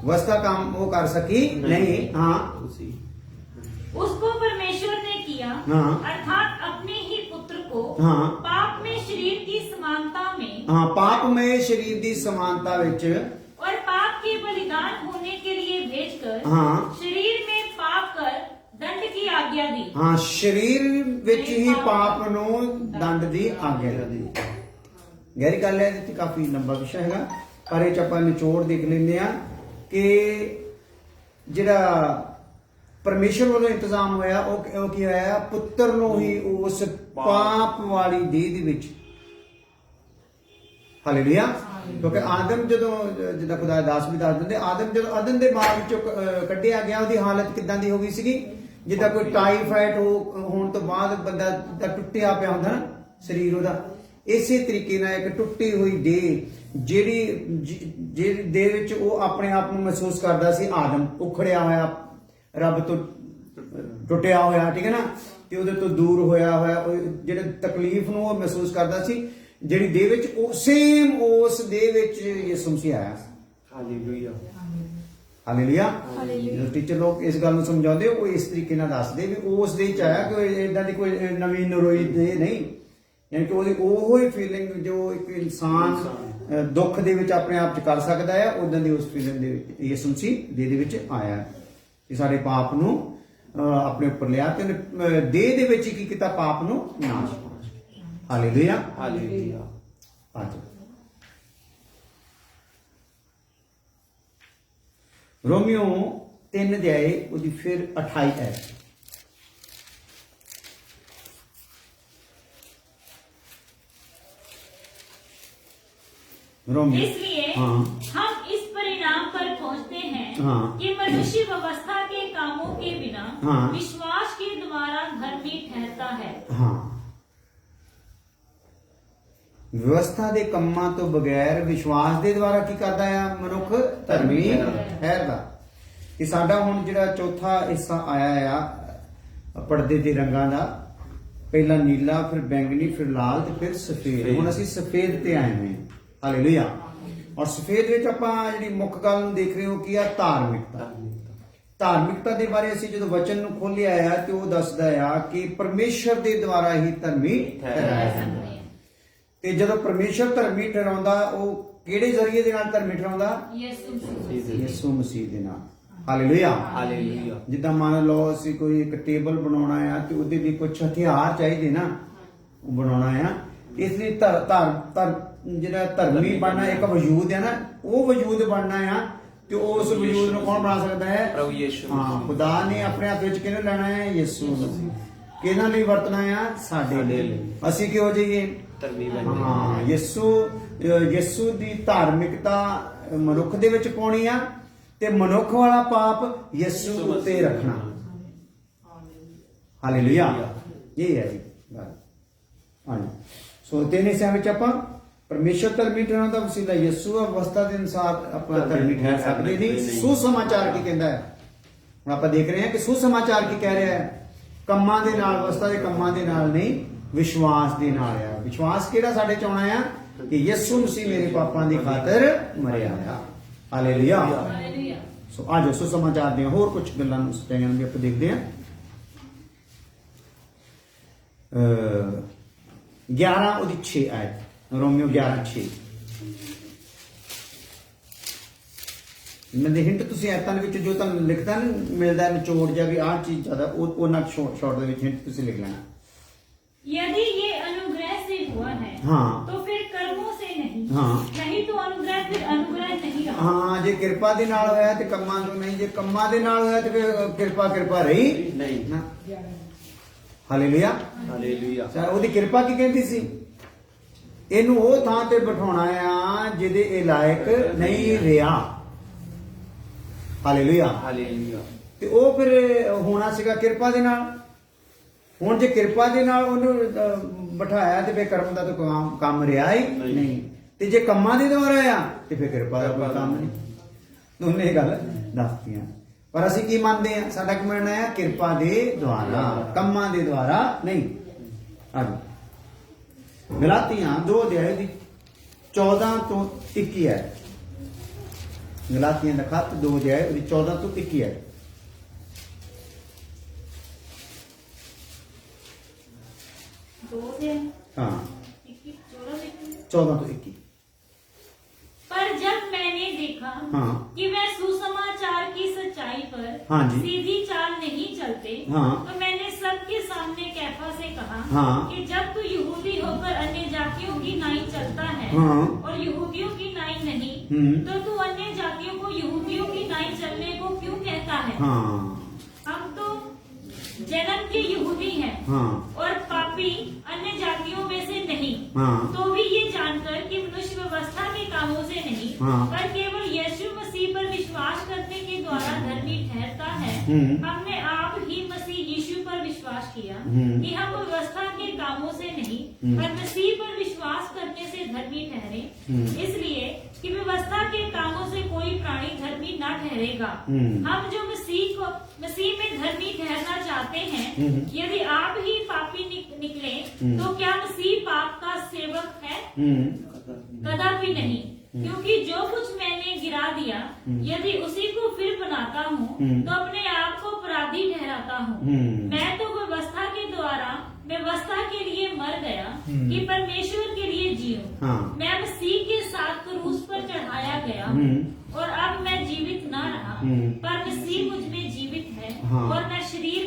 Speaker 1: व्यवस्था काम वो कर सकी नहीं। हाँ
Speaker 4: उसी
Speaker 2: उसको परमेश्वर ने किया,
Speaker 1: हाँ।
Speaker 2: अर्थात अपने ही पुत्र को
Speaker 1: हाँ।
Speaker 2: पाप में शरीर की समानता में,
Speaker 1: हाँ पाप में शरीर की समानता विच
Speaker 2: और पाप के बलिदान होने के लिए भेजकर,
Speaker 1: हाँ।
Speaker 2: शरीर में पाप कर दंड की आज्ञा दी।
Speaker 1: हाँ शरीर विच ही पाप नू दंड दी आज्ञा दी। गहरी गल है, इत्थे काफी लंबा विषय है, पर इह 'च आपां निचोड़ देख लैंदे आ कि जिहड़ा परमेश्वर वालों इंतजाम होया ਉਹ ਕੀ ਹੋਇਆ, ਪੁੱਤਰ ਨੂੰ ਹੀ ਉਸ ਪਾਪ ਵਾਲੀ ਦੇਹ ਦੇ ਵਿੱਚ। ਹਾਲੇਲੂਇਆ। ਕਿਉਂਕਿ ਆਦਮ ਜਦੋਂ, ਜਿੱਦਾਂ ਖੁਦਾ ਦੇ ਦਾਸ ਵੀ ਦੱਸ ਦਿੰਦੇ, ਆਦਮ ਜਦੋਂ ਅਦਨ ਦੇ ਬਾਗ ਵਿੱਚੋਂ ਕੱਢਿਆ ਗਿਆ, ਉਹਦੀ ਹਾਲਤ ਕਿੱਦਾਂ ਦੀ ਹੋ ਗਈ ਸੀਗੀ, ਜਿੱਦਾਂ ਕੋਈ ਟਾਈਫਾਇਡ ਹੋਣ ਤੋਂ ਬਾਅਦ ਬੰਦਾ ਦਾ ਟੁੱਟਿਆ ਪਿਆ ਹੁੰਦਾ ਨਾ ਸਰੀਰ ਉਹਦਾ, ਇਸੇ ਤਰੀਕੇ ਨਾਲ ਇੱਕ ਟੁੱਟੀ ਹੋਈ ਦੇਹ, ਜਿਹੜੀ ਦੇਹ ਵਿੱਚ ਉਹ ਆਪਣੇ ਆਪ ਨੂੰ ਮਹਿਸੂਸ ਕਰਦਾ ਸੀ, ਆਦਮ ਉਖੜਿਆ ਹੋਇਆ, ਰੱਬ ਤੋਂ ਟੁੱਟਿਆ ਹੋਇਆ, ਠੀਕ ਹੈ ਨਾ, ਤੇ ਉਹਦੇ ਤੋਂ ਦੂਰ ਹੋਇਆ ਉਹ ਜਿਹੜੇ ਤਕਲੀਫ ਨੂੰ ਉਹ ਮਹਿਸੂਸ ਕਰਦਾ ਸੀ, ਜਿਹੜੀ ਦੇਹ ਵਿੱਚ ਉਹ ਸੇਮ ਉਸ ਦੇਹ ਵਿੱਚ ਯਿਸੂ ਮਸੀਹ ਆਇਆ।
Speaker 4: हालेलुया।
Speaker 1: ਹਾਲੇਲੂਇਆ। ਜੋ ਟੀਚਰ ਲੋਕ ਇਸ ਗੱਲ ਨੂੰ ਸਮਝਾਉਂਦੇ, ਉਹ ਇਸ ਤਰੀਕੇ ਨਾਲ ਦੱਸਦੇ ਵੀ ਉਸ ਦੇਹ ਚ ਆਇਆ, ਕੋਈ ਇਦਾਂ ਦੀ ਕੋਈ ਨਵੀਂ ਨਰੋਈ ਦੇਹ ਨਹੀਂ। ਯਾਨੀ ਕਿ ਉਹਦੀ ਉਹੋ ਹੀ ਫੀਲਿੰਗ ਜੋ ਇੱਕ ਇਨਸਾਨ ਦੁੱਖ ਦੇ ਵਿੱਚ ਆਪਣੇ ਆਪ ਚ ਕਰ ਸਕਦਾ ਹੈ, ਉਦਾਂ ਦੀ ਉਸ ਫੀਲਿੰਗ ਦੇ ਵਿੱਚ ਯਿਸੂ ਮਸੀਹ ਦੇਹ ਦੇ ਵਿੱਚ ਆਇਆ ਕਿ ਸਾਡੇ ਪਾਪ ਨੂੰ ਆਪਣੇ ਉੱਪਰ ਲਿਆ ਤੇ ਦੇਹ ਦੇ ਵਿੱਚ ਕੀ ਕੀਤਾ, ਪਾਪ ਨੂੰ ਨਾਸ਼। ਹਾਲੇਲੂਇਆ।
Speaker 4: हालेलुया।
Speaker 1: आज रोमियो 3 अध्याय ਉਹਦੀ ਫਿਰ 28 है। रोमियो
Speaker 2: इसलिए
Speaker 1: हाँ।
Speaker 2: हम इस परिणाम पर पहुंचते हैं
Speaker 1: हाँ।
Speaker 2: कि मनुष्य व्यवस्था के कामों के बिना
Speaker 1: हाँ।
Speaker 2: विश्वास के द्वारा धर्मी ठहरता है।
Speaker 1: हाँ व्यवस्था ਦੇ ਕੰਮਾਂ ਤੋਂ ਬਗੈਰ ਵਿਸ਼ਵਾਸ ਦੇ ਦੁਆਰਾ ਕੀ ਕਰਦਾ ਆ ਮਨੁੱਖ, ਧਰਮੀ ਠਹਿਰਦਾ। ਕਿ ਸਾਡਾ ਹੁਣ ਜਿਹੜਾ ਚੌਥਾ ਹਿੱਸਾ ਆਇਆ ਆ ਪਰਦੇ ਦੇ ਰੰਗਾਂ ਦਾ, ਪਹਿਲਾ ਨੀਲਾ, ਫਿਰ ਬੈਂਗਨੀ, ਫਿਰ ਲਾਲ ਤੇ ਫਿਰ ਸਫੇਦ। ਹੁਣ ਅਸੀਂ ਸਫੇਦ ਤੇ ਆਏ ਹੋਏ ਹਾਂ। ਹਾਲੇਲੂਇਆ। ਔਰ ਸਫੇਦ ਵਿੱਚ ਆਪਾਂ ਜਿਹੜੀ ਮੁੱਖ ਗੱਲ ਨੂੰ ਦੇਖ ਰਹੇ ਹੋ ਕੀ ਆ, ਧਾਰਮਿਕਤਾ। ਧਾਰਮਿਕਤਾ ਦੇ ਬਾਰੇ ਅਸੀਂ ਜਦੋਂ ਵਚਨ ਨੂੰ ਖੋਲਿਆ ਆ ਤੇ ਉਹ ਦੱਸਦਾ ਆ ਕਿ ਪਰਮੇਸ਼ਰ ਦੇ ਦੁਆਰਾ ਹੀ ਧਰਮੀ ਠਹਿਰਾਇਆ ਜਾਂਦਾ। ਤੇ ਜਦੋਂ ਪਰਮੇਸ਼ਰ ਧਰਮੀ ਠਹਿਰਾਉਂਦਾ, ਉਹ ਕਿਹੜੇ ਜ਼ਰੀਏ ਦੇ ਨਾਲ ਧਰਮੀ ਠਹਿਰਾਉਂਦਾ,
Speaker 2: यीशु मसीह।
Speaker 1: ਯਿਸੂ ਮਸੀਹ ਦੇ ਨਾਲ। ਹਾਲੇਲੂਇਆ।
Speaker 4: ਹਾਲੇਲੂਇਆ।
Speaker 1: ਜਿੱਦਾਂ ਮੰਨ ਲਓ ਅਸੀਂ ਕੋਈ ਇੱਕ ਟੇਬਲ ਬਣਾਉਣਾ ਆ ਤੇ ਉਹਦੇ ਲਈ ਕੁਝ ਹਥਿਆਰ ਚਾਹੀਦੇ ਨਾ, ਉਹ ਬਣਾਉਣਾ ਆ। ਇਸ ਲਈ ਜਿਹੜਾ ਧਰਮੀ ਬਣਨਾ ਇੱਕ ਵਜੂਦ ਹੈ ਨਾ, ਉਹ ਵਜੂਦ ਬਣਨਾ ਆ। ਤੇ ਉਸ ਵਜੂਦ ਨੂੰ ਕੌਣ ਬਣਾ ਸਕਦਾ ਹੈ?
Speaker 4: ਪ੍ਰਭੂ ਯਿਸੂ।
Speaker 1: ਹਾਂ, ਖੁਦਾ ਨੇ ਆਪਣੇ ਹੱਥ ਵਿੱਚ ਕਿਹਨੂੰ ਲੈਣਾ ਹੈ? ਯਿਸੂ ਮਸੀਹ। ਕਿਹਨਾਂ ਲਈ ਵਰਤਣਾ ਆ? ਸਾਡੇ ਲਈ। ਅਸੀਂ ਕਿਹੋ ਜਿਹੇ?
Speaker 4: ਧਰਮੀ
Speaker 1: ਹਾਂ, ਯਿਸੂ ਦੀ ਧਾਰਮਿਕਤਾ ਮਨੁੱਖ ਦੇ ਵਿੱਚ ਪਾਉਣੀ ਆ ਤੇ ਮਨੁੱਖ ਵਾਲਾ ਪਾਪ ਯਿਸੂ ਉੱਤੇ ਰੱਖਣਾ। ਹਾਲੇਲੂਇਆ। ਇਹ ਹੈ ਜੀ ਗੱਲ। ਹਾਂਜੀ, ਸੋ ਤਿੰਨ ਹਿੱਸਿਆਂ ਵਿੱਚ ਆਪਾਂ ਪਰਮੇਸ਼ਰ ਧਰਮੀ ਠਹਿਰਾਉਣ ਦਾ ਵਸੀਲਾ ਯਿਸੂ ਆ। ਅਵਸਥਾ ਦੇ ਅਨੁਸਾਰ ਆਪਣਾ ਧਰਮੀ ਠਹਿਰ ਸਕਦੇ ਨਹੀਂ। ਸੁਸਮਾਚਾਰ ਕੀ ਕਹਿੰਦਾ ਹੈ? ਹੁਣ ਆਪਾਂ ਦੇਖ ਰਹੇ ਹਾਂ ਕਿ ਸੁਸਮਾਚਾਰ ਕੀ ਕਹਿ ਰਿਹਾ ਹੈ? ਕੰਮਾਂ ਦੇ ਨਾਲ, ਅਵਸਥਾ ਦੇ ਕੰਮਾਂ ਦੇ ਨਾਲ ਨਹੀਂ, ਵਿਸ਼ਵਾਸ ਦੇ ਨਾਲ ਆ। ਵਿਸ਼ਵਾਸ ਕਿਹੜਾ ਸਾਡੇ ਚ ਆਉਣਾ ਆ? ਕਿ ਯਿਸੂ ਮਸੀਹ ਮੇਰੇ ਪਾਪਾਂ ਦੀ ਖਾਤਰ ਮਰਿਆ ਆ। ਹਾਲੇਲੂਇਆ।
Speaker 2: हालेलुया।
Speaker 1: ਸੋ ਆਜੋ ਸੁਸਮਾਚਾਰ ਦੀਆਂ ਹੋਰ ਕੁਝ ਗੱਲਾਂ ਨੂੰ ਸਟੈਂਗਾਂ ਵੀ ਆਪਾਂ ਦੇਖਦੇ ਹਾਂ। 11 ਉਹਦੀ 6 ਆਇਤ, ਰੋਮੀਓ 11:6। ਮੈਂ ਦੇ ਹਿੰਟ ਤੁਸੀਂ ਆਇਤਾਂ ਦੇ ਵਿੱਚ ਜੋ ਤੁਹਾਨੂੰ ਲਿਖਦਾ ਨਾ ਮਿਲਦਾ ਨਿਚੋੜ ਜਾਂ ਵੀ ਆਹ ਚੀਜ਼ ਜ਼ਿਆਦਾ, ਉਹ ਨਾ ਸ਼ਾਰਟ ਦੇ ਵਿੱਚ ਹਿੰਟ ਤੁਸੀਂ ਲਿਖ ਲੈਣਾ।
Speaker 2: यदि ये अनुग्रह से हुआ है
Speaker 1: हाँ।
Speaker 2: तो फिर कर्मों से नहीं।
Speaker 1: हाँ।
Speaker 2: नहीं तो अनुग्रह फिर अनुग्रह नहीं रहा।
Speaker 1: ਹਾਂ, ਜੇ ਕਿਰਪਾ ਦੇ ਨਾਲ ਹੋਇਆ ਤੇ ਕੰਮਾਂ ਤੋਂ ਨਹੀਂ, ਜੇ ਕੰਮਾਂ ਦੇ ਨਾਲ ਹੋਇਆ ਤੇ ਫਿਰ ਕਿਰਪਾ ਰਹੀ
Speaker 4: ਨਹੀਂ।
Speaker 1: ਨਾ। ਹਾਲੇਲੂਇਆ।
Speaker 4: ਹਾਲੇਲੂਇਆ।
Speaker 1: ਅੱਛਾ, ਉਹਦੀ ਕਿਰਪਾ ਕੀ ਕਹਿੰਦੀ ਸੀ? ਇਹਨੂੰ ਉਹ ਥਾਂ ਤੇ ਬਿਠਾਉਣਾ ਆ ਜਿਹਦੇ ਇਹ ਲਾਇਕ ਨਹੀਂ ਰਿਹਾ। ਹਾਲੇਲੂਇਆ।
Speaker 4: ਹਾਲੇਲੂਇਆ।
Speaker 1: ਤੇ ਉਹ ਫਿਰ ਹੋਣਾ ਸੀਗਾ ਕਿਰਪਾ ਦੇ ਨਾਲ। ਹੁਣ ਜੇ ਕਿਰਪਾ ਦੇ ਨਾਲ ਉਹਨੂੰ ਬਿਠਾਇਆ ਤੇ ਫਿਰ ਕਰਮ ਦਾ ਤਾਂ ਕੰਮ ਰਿਹਾ ਹੀ ਨਹੀਂ। ਤੇ ਜੇ ਕੰਮਾਂ ਦੇ ਦੁਆਰਾ ਆ ਤੇ ਫਿਰ ਕਿਰਪਾ ਦਾ ਕੋਈ ਕੰਮ ਨਹੀਂ। ਦੋਨੇ ਇਹ ਗੱਲ ਦੱਸਦੀਆਂ। ਪਰ ਅਸੀਂ ਕੀ ਮੰਨਦੇ ਆ? ਸਾਡਾ ਕੀ ਮੰਨਣਾ ਹੈ? ਕਿਰਪਾ ਦੇ ਦੁਆਰਾ, ਕੰਮਾਂ ਦੇ ਦੁਆਰਾ ਨਹੀਂ। ਹਾਂਜੀ, ਗਲਾਤੀਆਂ 2 ਅਧਿਆਇ ਦੀ 14 ਤੋਂ 21 ਹੈ। ਗਲਾਤੀਆਂ ਦਾ ਖੱਤ 2 ਅਧਿਆਇ ਉਹਦੀ 14 ਤੋਂ 21 ਹੈ। हाँ, 14 तो 21।
Speaker 2: पर जब मैंने देखा
Speaker 1: हाँ।
Speaker 2: कि वह सुसमाचार की सच्चाई पर
Speaker 1: हाँ जी।
Speaker 2: सीधी चाल नहीं चलते,
Speaker 1: हाँ।
Speaker 2: तो मैंने सबके सामने कैफा से कहा
Speaker 1: हाँ।
Speaker 2: कि जब तू यहूदी होकर अन्य जातियों की नाई चलता है
Speaker 1: हाँ।
Speaker 2: और यहूदियों की नाई नहीं, तो तू अन्य जातियों को यहूदियों की नाई चलने को क्यों कहता है?
Speaker 1: हाँ।
Speaker 2: हम तो जन्म के यहूदी हैं
Speaker 1: हाँ।
Speaker 2: और पापी अन्य जातियों में से नहीं।
Speaker 1: हाँ।
Speaker 2: तो भी ये जानकर कि मनुष्य व्यवस्था के कामों से नहीं,
Speaker 1: हाँ।
Speaker 2: पर केवल यीशु मसीह पर विश्वास करने के द्वारा धर्मी ठहरता है। हमने आप ही मसीह यीशु पर विश्वास किया कि हम व्यवस्था के कामों से नहीं, पर मसीह पर विश्वास करने से धर्मी ठहरे। इसलिए कि व्यवस्था के कामों से कोई प्राणी धर्मी न ठहरेगा। हम जो मसीह में धर्मी ठहरना चाहते हैं, यदि आप ही पापी निकले तो क्या मसीह पाप का सेवक है? कदापि नहीं। क्योंकि जो कुछ मैंने गिरा दिया, यदि उसी को फिर बनाता हूँ तो अपने आप को अपराधी ठहराता हूँ। मैं तो व्यवस्था के द्वारा व्यवस्था के लिए मर गया कि परमेश्वर के लिए जीऊं।
Speaker 1: हाँ।
Speaker 2: मैं मसीह के साथ क्रूस पर चढ़ाया गया और अब मैं जीवित न रहा, पर मसीह मुझ में जीवित है।
Speaker 1: हाँ।
Speaker 2: और मैं शरीर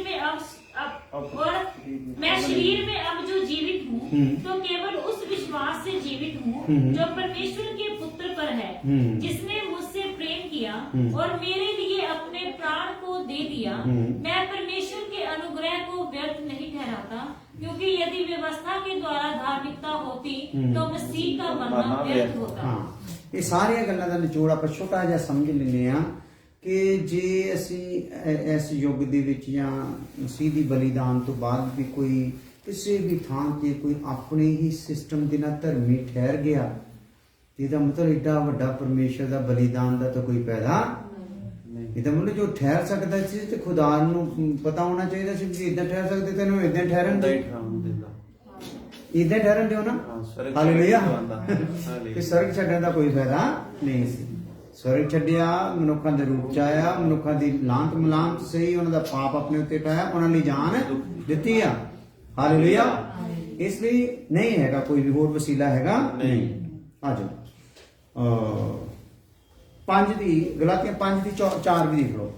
Speaker 2: में अब जो जीवित हूँ तो केवल उस विश्वास से जीवित हूँ जो परमेश्वर के पुत्र पर है, जिसने मुझसे प्रेम किया और मेरे लिए अपने प्राण को दे दिया। मैं परमेश्वर के अनुग्रह को व्यर्थ नहीं ठहराता, क्योंकि यदि व्यवस्था के द्वारा धार्मिकता होती तो मसीह का मरना व्यर्थ होता।
Speaker 1: हाँ, ਇਹ ਸਾਰੀਆਂ ਗੱਲਾਂ ਦਾ ਨਿਚੋੜ ਆਪਾਂ ਛੋਟਾ ਜਿਹਾ ਸਮਝ ਲੈਂਦੇ ਆ ਕਿ ਜੇ ਅਸੀਂ ਇਸ ਯੁੱਗ ਦੇ ਵਿੱਚ ਜਾਂ ਮਸੀਹ ਦੀ ਬਲੀਦਾਨ ਤੋਂ ਬਾਅਦ ਵੀ ਕੋਈ ਕਿਸੇ ਵੀ ਥਾਂ ਤੇ ਕੋਈ ਆਪਣੇ ਹੀ ਸਿਸਟਮ ਦੇ ਨਾਲ ਧਰਮੀ ਠਹਿਰ ਗਿਆ, ਇਹਦਾ ਮਤਲਬ ਏਡਾ ਵੱਡਾ ਪਰਮੇਸ਼ਰ ਦਾ ਬਲੀਦਾਨ ਦਾ ਤਾਂ ਕੋਈ ਪੈਦਾ ਇਹਦਾ ਮਤਲਬ ਜੋ ਠਹਿਰ ਸਕਦਾ ਸੀ ਤੇ ਖੁਦਾ ਨੂੰ ਪਤਾ ਹੋਣਾ ਚਾਹੀਦਾ ਸੀ ਕਿ ਇਦਾਂ ਠਹਿਰ ਸਕਦੇ, ਤੈਨੂੰ ਇਦਾਂ ਠਹਿਰਨ ਦੇ ਇਦਾਂ ਠਹਿਰਨ ਦਿਓ ਨਾ। ਹਾਲੇਲੂਇਆ। ਕਿ ਸਵਰਗ ਛੱਡਣ ਦਾ ਕੋਈ ਫਾਇਦਾ ਨਹੀਂ ਸੀ। ਸਵਰਗ ਛੱਡਿਆ, ਮਨੁੱਖਾਂ ਦੇ ਰੂਪ ਚ ਆਇਆ, ਮਨੁੱਖਾਂ ਦੀ ਲਾਂਤ ਮਲਾਂਤ ਸਹੀ, ਉਹਨਾਂ ਦਾ ਪਾਪ ਆਪਣੇ ਉੱਤੇ ਪਾਇਆ, ਉਹਨਾਂ ਲਈ ਜਾਨ ਦਿੱਤੀ ਆ। ਹਾਲੇਲੂਇਆ। ਇਸ ਲਈ ਨਹੀਂ ਹੈਗਾ ਕੋਈ ਵੀ ਹੋਰ ਵਸੀਲਾ ਹੈਗਾ ਨਹੀਂ। ਆਜੋ 5 ਦੀ ਗਲਾਤੀਆਂ 5 ਦੀ 4 ਵੀ ਦੇਖ ਲਓ।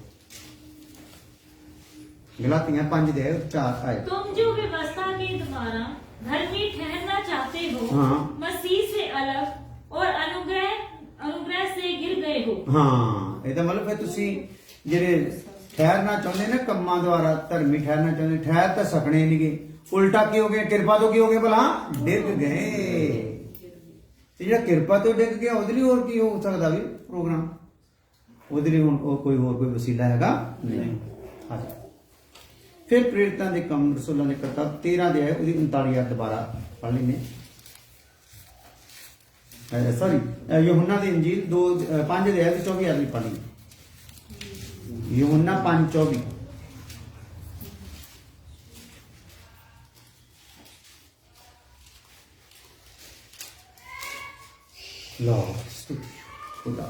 Speaker 1: गलातियां 5:4 आए।
Speaker 2: तुम जो व्यवस्था के द्वारा धर्मी ठहरना चाहते हो,
Speaker 1: हाँ।
Speaker 2: मसीह से अलग और अनुग्रह से गिर गए हो।
Speaker 1: हाँ, ਇਹਦਾ ਮਤਲਬ ਹੈ ਤੁਸੀਂ ਜਿਹੜੇ ਠਹਿਰਨਾ ਚਾਹੁੰਦੇ ਨਾ ਕੰਮਾਂ ਦੁਆਰਾ ਧਰਮੀ ਠਹਿਰਨਾ ਚਾਹੁੰਦੇ, ਠਹਿਰ ਤਾਂ ਸਕਣੇ ਨਹੀਂਗੇ, ਉਲਟਾ ਕੀ ਹੋ ਗਿਆ? ਕਿਰਪਾ ਤੋਂ ਕੀ ਹੋ ਗਿਆ ਭਲਾ? ਡਿੱਗ ਗਏ। ਤੇ ਜਿਹੜਾ ਕਿਰਪਾ ਤੋਂ ਡਿੱਗ ਗਿਆ ਉਹਦੇ ਲਈ ਹੋਰ ਕੀ ਹੋ ਸਕਦਾ ਵੀ ਪ੍ਰੋਗਰਾਮ? ਉਹਦੇ ਲਈ ਹੁਣ ਉਹ ਕੋਈ ਹੋਰ ਕੋਈ ਵਸੀਲਾ ਹੈਗਾ ਨਹੀਂ। ਹਾਂਜੀ, ਫਿਰ ਪ੍ਰੇਰਿਤਾਂ ਦੇ ਕੰਮ ਰਸੂਲਾਂ ਦੇ ਕਰਤੱਵ 13 ਦੇ ਉਹਦੀ 39 ਆਇਤ ਦੁਬਾਰਾ ਪੜ੍ਹ ਲੈਂਦੇ। सॉरी यूहन्ना दी इंजील 5 ਦੇ 24 ਆਇਤ ਵੀ ਪੜ੍ਹੀ। यूहन्ना 5:24 लो खुदा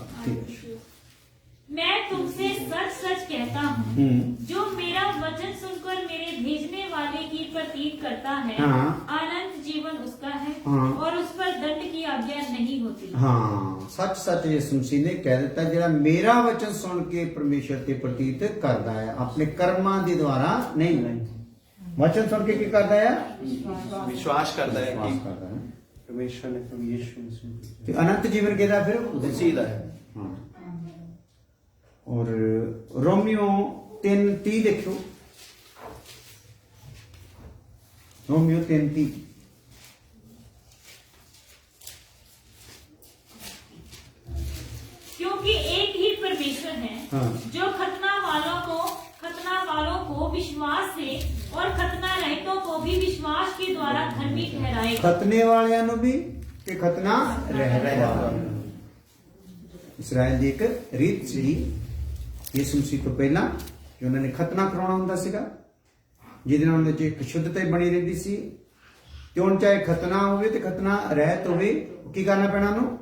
Speaker 2: मैं तुमसे सच सच कहता हूँ, जो मेरा वचन सुनकर मेरे भेजने वाले की प्रतीत करता है,
Speaker 1: हाँ।
Speaker 2: अनंत जीवन उसका है,
Speaker 1: हाँ।
Speaker 2: और उस पर दंड की आज्ञा नहीं होती।
Speaker 1: हाँ, सच सच यीशु मसीह ने कह दिता ਜਿਹੜਾ ਮੇਰਾ ਵਚਨ ਸੁਣ ਕੇ ਪਰਮੇਸ਼ਰ ਤੇ ਪ੍ਰਤੀਤ ਕਰਦਾ ਹੈ, ਆਪਣੇ ਕਰਮਾਂ ਦੇ ਦੁਆਰਾ ਨਹੀਂ। ਵਚਨ ਸੁਣ ਕੇ ਕੀ ਕਰਦਾ ਹੈ?
Speaker 4: विश्वास करता है
Speaker 1: ਵਿਸ਼ਵਾਸ
Speaker 4: कि
Speaker 1: ਕਰਦਾ ਹੈ
Speaker 4: परमेश्वर ने प्रभु यीशु मसीह
Speaker 1: ਤੇ ਅਨੰਤ ਜੀਵਨ ਕਿਹਦਾ ਫਿਰ?
Speaker 4: उसी का है।
Speaker 1: हाँ। और रोमियो 3:30 देखो, रोमियो 3:30
Speaker 2: क्योंकि एक ही परमेश्वर है,
Speaker 1: हाँ।
Speaker 2: जो खतना वालों को विश्वास से और खतना रहितों को भी विश्वास के द्वारा धर्मी ठहराएगा।
Speaker 1: खतने वालियां नु भी ते खतना रहत वालियां। इस्राएल ਦੀ ਇੱਕ ਰੀਤ ਸੀ ਯਿਸੂ ਮਸੀਹ ਤੋਂ ਪਹਿਲਾਂ ਕਿ ਉਹਨਾਂ ਨੇ ਖਤਨਾ ਕਰਾਉਣਾ ਹੁੰਦਾ ਸੀਗਾ, ਜਿਹਦੇ ਨਾਲ ਉਹਨਾਂ 'ਚ ਇੱਕ ਸ਼ੁੱਧਤਾ ਹੀ ਬਣੀ ਰਹਿੰਦੀ ਸੀ। ਤੇ ਹੁਣ ਚਾਹੇ ਖਤਨਾ ਹੋਵੇ ਤੇ ਖਤਨਾ ਰਹਿਤ ਹੋਵੇ, ਕੀ ਕਰਨਾ ਪੈਣਾ ਉਹਨੂੰ?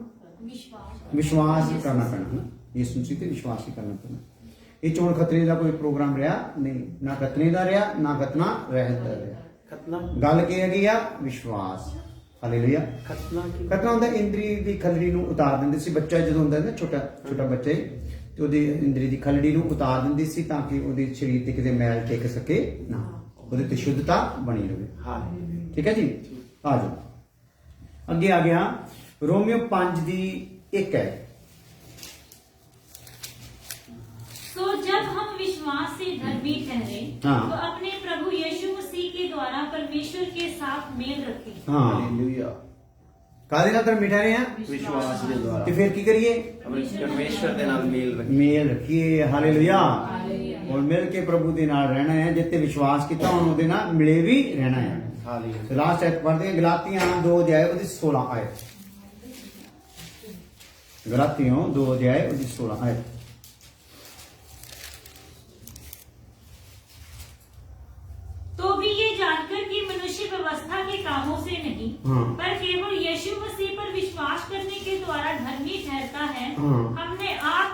Speaker 1: ਵਿਸ਼ਵਾਸ ਹੀ ਕਰਨਾ ਪੈਣਾ। ਯਿਸੂ ਮਸੀਹ ਤੇ ਵਿਸ਼ਵਾਸ ਹੀ ਕਰਨਾ ਪੈਣਾ। ਇਹ ਚੋਣ ਖਤਰੇ ਦਾ ਕੋਈ ਪ੍ਰੋਗਰਾਮ ਰਿਹਾ ਨਹੀਂ, ਨਾ ਖਤਨੇ ਦਾ ਰਿਹਾ, ਨਾ ਖਤਨਾ ਰਹਿਤ ਦਾ ਰਿਹਾ।
Speaker 4: खतना
Speaker 1: ਗੱਲ ਕੀ ਹੈਗੀ ਆ? ਵਿਸ਼ਵਾਸ। ਹਾਲੇਲੂਇਆ।
Speaker 4: खतना की
Speaker 1: ਖਤਨਾ ਹੁੰਦਾ ਇੰਦਰੀ ਦੀ ਖਲੜੀ ਨੂੰ ਉਤਾਰ ਦਿੰਦੇ ਸੀ। ਬੱਚਾ ਜਦੋਂ ਹੁੰਦਾ ਨਾ ਛੋਟਾ ਬੱਚਾ ਹੀ, ਤੇ ਉਹਦੀ ਇੰਦਰੀ ਦੀ ਖਲੜੀ ਨੂੰ ਉਤਾਰ ਦਿੰਦੀ ਸੀ ਤਾਂ ਕਿ ਉਹਦੇ ਸਰੀਰ ਤੇ ਕਿਤੇ ਮੈਲ ਟਿਕ ਸਕੇ ਨਾ, ਉਹਦੇ ਤੇ ਸ਼ੁੱਧਤਾ ਬਣੀ ਰਹੇ।
Speaker 4: हाँ
Speaker 1: ਠੀਕ ਹੈ ਜੀ, ਆ ਜਾਓ ਅੱਗੇ ਆ ਗਿਆ। ਰੋਮੀਓ 5:1 ਹੈ।
Speaker 2: तो जब हम विश्वास से धर्मी ठहरे,
Speaker 1: हाँ।
Speaker 2: तो अपने प्रभु यीशु मसीह के द्वारा परमेश्वर के साथ मेल रखें।
Speaker 1: ਹਾਂ,
Speaker 4: हालेलुया।
Speaker 1: ਕਾਹਦੇ ਨਾਲ ਤਾਂ ਮਿਠਾ ਰਹੇ ਆ?
Speaker 4: विश्वास के द्वारा
Speaker 1: ਤੇ ਫਿਰ ਕੀ ਕਰੀਏ?
Speaker 4: परमेश्वर के नाल मेल रखिए।
Speaker 1: ਮੇਲ ਰੱਖੀਏ। ਹਾਲੇਲੂਇਆ। ਔਰ ਮਿਲ ਕੇ ਪ੍ਰਭੂ ਦੇ ਨਾਲ ਰਹਿਣਾ ਹੈ। ਜਿੱਤੇ ਵਿਸ਼ਵਾਸ ਕੀਤਾ ਹੁਣ ਉਹਦੇ ਨਾਲ ਮਿਲੇ ਵੀ ਰਹਿਣਾ ਹੈ।
Speaker 4: हालेलुया।
Speaker 1: लास्ट आयत पढ़ते हैं, गलातियां 2:16 आयत। गलातियों 2:16 आयत।
Speaker 2: तो भी ये जानकर कि मनुष्य व्यवस्था के कामों से नहीं,
Speaker 1: हाँ।
Speaker 2: पर केवल यीशु मसीह पर विश्वास करने के द्वारा धर्मी ठहरता है,
Speaker 1: हाँ।
Speaker 2: हमने आप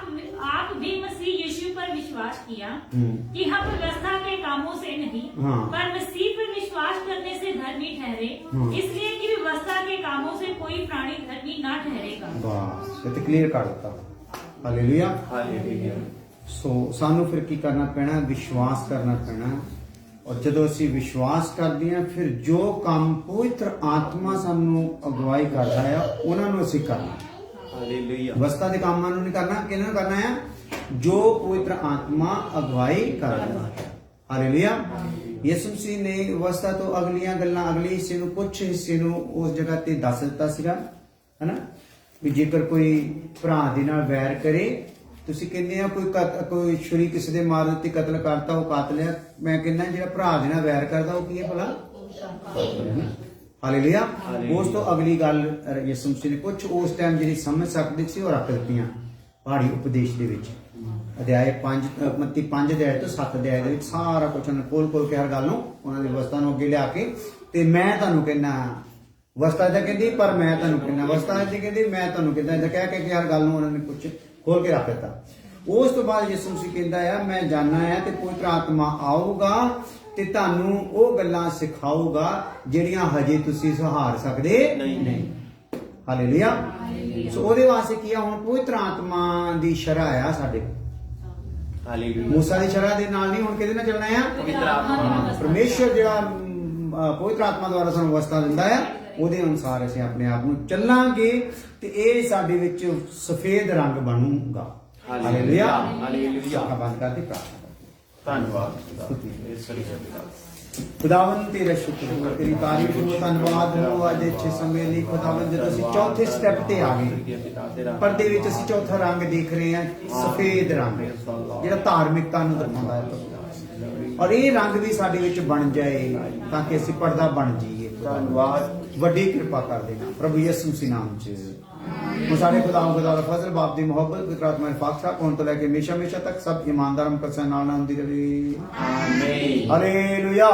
Speaker 2: भी मसीह यीशु पर विश्वास किया कि हम व्यवस्था के कामों से नहीं,
Speaker 1: हाँ।
Speaker 2: पर मसीह पर विश्वास करने से धर्मी ठहरे,
Speaker 1: हाँ।
Speaker 2: इसलिए कि व्यवस्था के कामों से कोई प्राणी धर्मी ना ठहरेगा।
Speaker 1: बस ये तो क्लियर कर देता। हालेलुया।
Speaker 4: हालेलुया।
Speaker 1: सो सानू फिर की करना पैना? विश्वास करना पैना। और जदों ਅਸੀਂ ਵਿਸ਼ਵਾਸ ਕਰਦੇ ਹਾਂ ਫਿਰ ਜੋ ਕੰਮ ਪਵਿੱਤਰ ਆਤਮਾ ਸਾਨੂੰ ਅਗਵਾਈ ਕਰਦਾ ਹੈ ਉਹਨਾਂ ਨੂੰ ਅਸੀਂ ਕਰਨਾ।
Speaker 4: हालेलुया।
Speaker 1: ਵਸਤਾ ਦੇ ਕੰਮਾਂ ਨੂੰ ਨਹੀਂ ਕਰਨਾ, ਕਿਹਨਾਂ ਨੂੰ ਕਰਨਾ ਹੈ? ਜੋ ਪਵਿੱਤਰ ਆਤਮਾ ਅਗਵਾਈ ਕਰਦਾ ਹੈ। ਹਾਲੇਲੂਇਆ। ਯਿਸੂ ਮਸੀਹ ਨੇ ਵਸਤਾ ਤੋਂ ਅਗਲੀਆਂ ਗੱਲਾਂ, ਅਗਲੇ ਹਿੱਸੇ ਨੂੰ, ਕੁਝ ਹਿੱਸੇ ਨੂੰ ਉਸ ਜਗ੍ਹਾ ਤੇ ਦੱਸ ਦਿੱਤਾ ਸੀਗਾ, ਹਨਾ? ਵੀ ਜੇਕਰ ਕੋਈ ਭਰਾ ਦੇ ਨਾਲ ਵੈਰ ਕਰੇ, ਤੁਸੀਂ ਕਹਿੰਦੇ ਆ ਕੋਈ ਛੁਰੀ ਕਿਸੇ ਦੇ ਮਾਰ ਦਿੱਤੀ, ਕਤਲ ਕਰਤਾ, ਉਹ ਕਾਤਲ ਹੈ। ਮੈਂ ਕਹਿੰਦਾ ਜਿਹੜਾ ਭਰਾ ਦੇ ਨਾਲ ਵੈਰ ਕਰਦਾ ਉਹ ਕੀ ਹੈ ਭਲਾ? ਹਾਲੇਲੂਇਆ। ਉਸ ਤੋਂ ਅਗਲੀ ਗੱਲ ਯਿਸੂ ਮਸੀਹ ਨੇ ਕੁਝ ਉਸ ਟਾਈਮ ਜਿਹੜੀ ਸਮਝ ਸਕਦੇ ਸੀ ਉਹ ਰੱਖ ਦਿੱਤੀਆਂ ਪਹਾੜੀ ਉਪਦੇਸ਼ ਦੇ ਵਿੱਚ। ਅਧਿਆਇ 5 ਮੱਤੀ 5 ਅਧਿਆਇ ਤੋਂ 7 ਅਧਿਆਇ ਦੇ ਵਿੱਚ ਸਾਰਾ ਕੁਝ ਉਹਨਾਂ ਖੋਲ ਕੇ ਹਰ ਗੱਲ ਨੂੰ ਉਹਨਾਂ ਦੀ ਅਵਸਥਾ ਨੂੰ ਅੱਗੇ ਲਿਆ ਕੇ, ਤੇ ਮੈਂ ਤੁਹਾਨੂੰ ਕਹਿੰਦਾ ਅਵਸਥਾ ਤਾਂ ਕਹਿੰਦੀ ਪਰ ਮੈਂ ਤੁਹਾਨੂੰ ਕਹਿੰਦਾ, ਅਵਸਥਾ ਤੇ ਕਹਿੰਦੀ ਮੈਂ ਤੁਹਾਨੂੰ ਕਹਿੰਦਾ, ਇਹਦਾ ਕਹਿ ਕੇ ਹਰ ਗੱਲ ਨੂੰ ਉਹਨਾਂ ਨੇ ਕੁਝ ਖੋਲ ਕੇ ਰੱਖ ਦਿੱਤਾ। ਉਸ ਤੋਂ ਬਾਅਦ ਯਿਸੂ ਮਸੀਹ ਕਹਿੰਦਾ ਆ ਮੈਂ ਜਾਣਾ ਹੈ ਤੇ ਪਵਿੱਤਰ ਆਤਮਾ ਆਊਗਾ ਤੇ ਤੁਹਾਨੂੰ ਉਹ ਗੱਲਾਂ ਸਿਖਾਊਗਾ ਜਿਹੜੀਆਂ ਹਜੇ ਤੁਸੀਂ ਸਹਾਰ ਸਕਦੇ ਨਹੀਂ। ਹਾਲੇਲੂਇਆ। ਸੋ ਉਹਦੇ ਵਾਸਤੇ ਕੀ ਆ? ਹੁਣ ਪਵਿੱਤਰ ਆਤਮਾ ਦੀ ਸ਼ਰ੍ਹਾ ਆ ਸਾਡੇ ਕੋਲ।
Speaker 4: ਹਾਲੇਲੂਇਆ
Speaker 1: ਮੂਸਾ ਦੀ ਸ਼ਰ੍ਹਾ ਦੇ ਨਾਲ ਨਹੀਂ, ਹੁਣ ਕਿਹਦੇ ਨਾਲ ਚੱਲਣਾ ਆ?
Speaker 4: ਪਵਿੱਤਰ ਆਤਮਾ
Speaker 1: ਪਰਮੇਸ਼ਰ ਜਿਹੜਾ ਪਵਿੱਤਰ ਆਤਮਾ ਦੁਆਰਾ ਸਾਨੂੰ ਅਵਸਥਾ ਦਿੰਦਾ ਹੈ, ਉਹਦੇ ਅਨੁਸਾਰ ਅਸੀਂ ਆਪਣੇ ਆਪ ਨੂੰ ਚੱਲਾਂਗੇ ਤੇ ਇਹ ਸਾਡੇ ਵਿੱਚ ਸਫੇਦ ਰੰਗ ਬਣੂਗਾ। ਹਾਲੇਲੂਇਆ
Speaker 4: ਹਾਲੇਲੂਇਆ
Speaker 1: ਅੱਖਾਂ ਬੰਦ ਕਰਕੇ ਪ੍ਰਾਰਥਨਾ ਕਰੋ।
Speaker 4: ਧੰਨਵਾਦ ਈਸ਼ਵਰੀ ਦਾ
Speaker 1: ਖੁਦਾਵੰਦ ਤੇਰਾ ਸ਼ੁਕਰ ਹੈ, ਤੇਰੀ ਤਾਰੀਫ ਹੋ, ਧੰਨਵਾਦ ਹੋ ਅੱਜ ਅੱਛੇ ਸਮੇਂ ਲਈ। ਖੁਦਾਵੰਦ ਜਦੋਂ ਅਸੀਂ ਚੌਥੇ ਸਟੈਪ ਤੇ ਆ ਗਏ, ਪਰਦੇ ਵਿੱਚ ਅਸੀਂ ਚੌਥਾ ਰੰਗ ਦੇਖ ਰਹੇ ਹਾਂ, ਸਫੇਦ ਰੰਗ ਜਿਹੜਾ ਧਾਰਮਿਕਤਾ ਨੂੰ ਦਰਸਾਉਂਦਾ ਹੈ, ਔਰ ਇਹ ਰੰਗ ਵੀ ਸਾਡੇ ਵਿੱਚ ਬਣ ਜਾਏ ਤਾਂ ਕਿ ਅਸੀਂ ਪਰਦਾ ਬਣ ਜਾਈਏ। ਧੰਨਵਾਦ, ਵੱਡੀ ਕਿਰਪਾ ਕਰ ਦੇਣਾ ਪ੍ਰਭੂ ਯਿਸੂ ਮਸੀਹ ਨਾਮ ਚ। ਉਹ ਸਾਡੇ ਖੁਦਾ ਦਾ ਫਜ਼ਲ, ਬਾਪ ਦੀ ਮੁਹੱਬਤ, ਪਵਿੱਤਰ ਆਤਮਾ ਦੀ ਪਾਤਸ਼ਾਹ ਹੁਣ ਤੋਂ ਲੈ ਕੇ ਹਮੇਸ਼ਾ ਤੱਕ ਸਭ ਇਮਾਨਦਾਰਾਂ ਨੂੰ ਨਾਲ ਹੁੰਦੀ ਰਹੇ।
Speaker 4: ਆਮੀਨ
Speaker 1: ਹਾਲੇਲੂਇਆ।